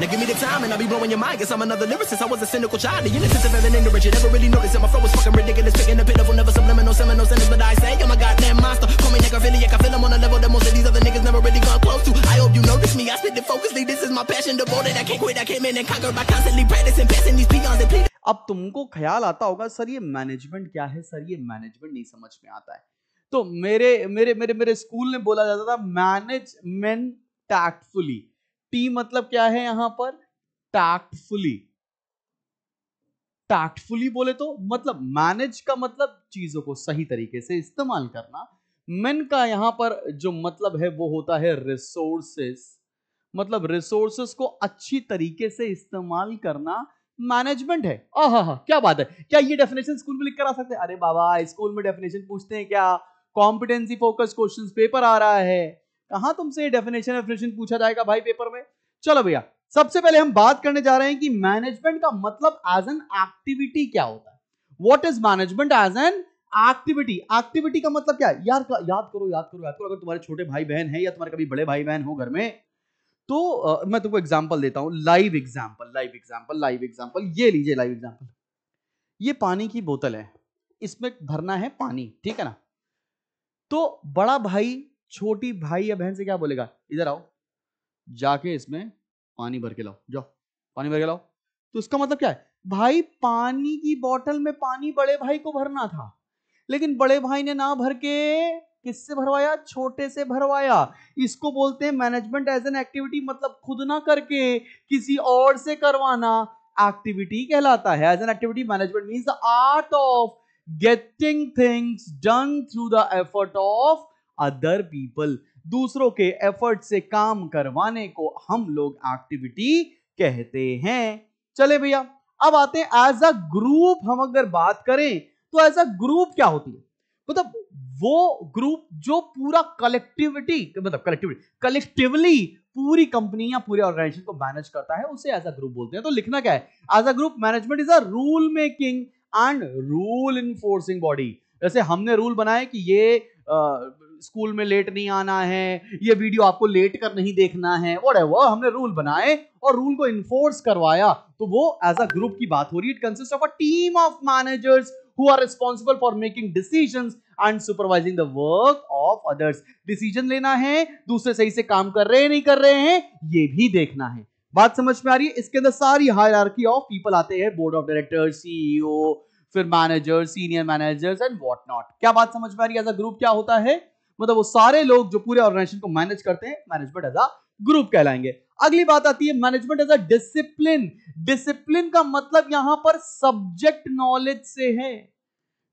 Now give me the time and I'll be blowing your mind. Guess I'm another lyricist. I was a cynical child. The innocence of ever ignorant. You never really noticed that my flow was fucking ridiculous. Picking the pitiful, never subliminal, seminal sentence. But I say I'm a goddamn monster. Call me necrophiliac. I feel I'm on a level that most of these other niggas never really gone close to. I hope you notice me. I spit it focusly. This is my passion, devoted. I can't quit. I came in and conquered by constantly practicing, passing these peons and pleading. अब तुमको ख्याल आता होगा sir ये management क्या है, sir ये management नहीं समझ में आता है। तो मेरे मेरे मेरे मेरे स्कूल में बोला जाता था मैनेजमेंट टैक्टफुली। टी मतलब क्या है यहां पर, टैक्टफुली। टैक्टफुली बोले तो मतलब मैनेज का मतलब चीजों को सही तरीके से इस्तेमाल करना। मेन का यहां पर जो मतलब है वो होता है रिसोर्सेस, मतलब रिसोर्सेस को अच्छी तरीके से इस्तेमाल करना मैनेजमेंट है। आहा, क्या बात है। क्या ये डेफिनेशन स्कूल में लिख कर आ सकते हैं? अरे बाबा, स्कूल में डेफिनेशन पूछते हैं क्या? कॉम्पिटेंसी फोकस क्वेश्चंस पेपर आ रहा है, कहां तुमसे डेफिनेशन पूछा जाएगा भाई पेपर में। चलो भैया, सबसे पहले हम बात करने जा रहे हैं कि मैनेजमेंट का मतलब एज एन एक्टिविटी क्या होता है। What is management as an activity? Activity का मतलब क्या है यार? याद करो। अगर तुम्हारे छोटे भाई बहन है या तुम्हारे कभी बड़े भाई बहन हो घर में, तो मैं तुमको एग्जांपल देता हूं, लाइव एग्जांपल। ये लीजिए लाइव एग्जांपल। ये पानी की बोतल है, इसमें भरना है पानी, ठीक है ना। तो बड़ा भाई छोटी भाई या बहन से क्या बोलेगा, इधर आओ, जाके इसमें पानी भर के लाओ, जाओ पानी भर के लाओ। तो इसका मतलब क्या है भाई, पानी की बोतल में पानी बड़े भाई को भरना था, लेकिन बड़े भाई ने ना भर के किससे भरवाया, छोटे से भरवाया। इसको बोलते हैं मैनेजमेंट एज एन एक्टिविटी, मतलब खुद ना करके किसी और से करवाना एक्टिविटी कहलाता है। As an activity management means the art of getting things done through the effort of other people. दूसरों के एफर्ट से काम करवाने को हम लोग एक्टिविटी कहते हैं। चले भैया, अब आते हैं एज अ ग्रुप। हम अगर बात करें तो एज अ ग्रुप क्या होती है, मतलब वो ग्रुप जो पूरा कलेक्टिवली पूरी कंपनी या पूरे ऑर्गेनाइजेशन को मैनेज करता है, उसे एज अ ग्रुप बोलते हैं। तो लिखना क्या है, as a group management is a rule making and rule enforcing body. जैसे हमने रूल बनाए कि ये स्कूल में लेट नहीं आना है, ये वीडियो आपको लेट कर नहीं देखना है, व्हाटएवर, हमने रूल बनाए और रूल को इन्फोर्स करवाया, तो वो एज अ ग्रुप की बात हो रही है। It consist of a team of managers who are responsible for making decisions and supervising the work of others। Decision लेना है, दूसरे सही से काम कर रहे हैं नहीं कर रहे हैं ये भी देखना है। बात समझ में आ रही है? इसके अंदर सारी हायरार्की ऑफ पीपल आते हैं, बोर्ड ऑफ डायरेक्टर्स, सीईओ, फिर manager, senior managers and what not. क्या बात समझ में आ रही है? एज अ ग्रुप क्या होता है, मतलब वो सारे लोग जो पूरे ऑर्गेनाइजेशन को मैनेज करते हैं, मैनेजमेंट एज अ ग्रुप कहलाएंगे। अगली बात आती है management as a discipline. Discipline का मतलब यहां पर सब्जेक्ट नॉलेज से है।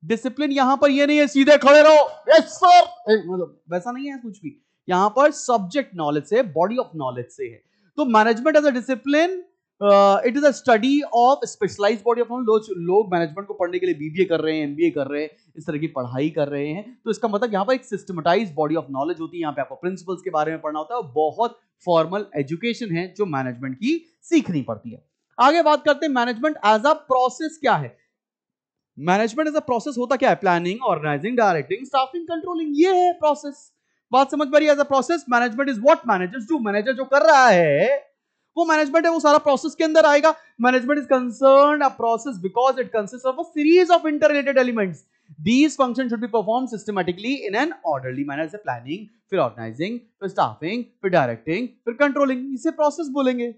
डिसिप्लिन यहां पर ये नहीं है सीधे खड़े रहो यस सर, मतलब वैसा नहीं है कुछ भी। यहां पर सब्जेक्ट नॉलेज से, बॉडी ऑफ नॉलेज से है। तो management as a discipline, it is a study of specialised body of knowledge. लोग मैनेजमेंट को पढ़ने के लिए बीबीए कर रहे हैं, एमबीए कर रहे हैं, इस तरह की पढ़ाई कर रहे हैं, तो इसका मतलब यहाँ पर एक सिस्टमेटाइज्ड बॉडी ऑफ नॉलेज होती है। यहाँ पे आपको प्रिंसिपल्स के बारे में पढ़ना होता है, बहुत फॉर्मल एजुकेशन है जो मैनेजमेंट की सीखनी पड़ती है। आगे बात करते हैं मैनेजमेंट एज अ प्रोसेस क्या है। मैनेजमेंट एज अ प्रोसेस होता क्या है, planning, organising, directing, staffing, controlling, ये है प्रोसेस। बात समझ में आ रही है? As a process management is what managers do. Manager जो कर रहा है वो मैनेजमेंट है, वो सारा प्रोसेस के अंदर आएगा। Management is concerned a process because it consist of a series of interrelated elements. These functions should be performed systematically in an orderly manner, जैसे प्लानिंग, फिर ऑर्गेनाइजिंग, फिर स्टाफिंग, फिर डायरेक्टिंग, फिर कंट्रोलिंग, इसे प्रोसेस बोलेंगे।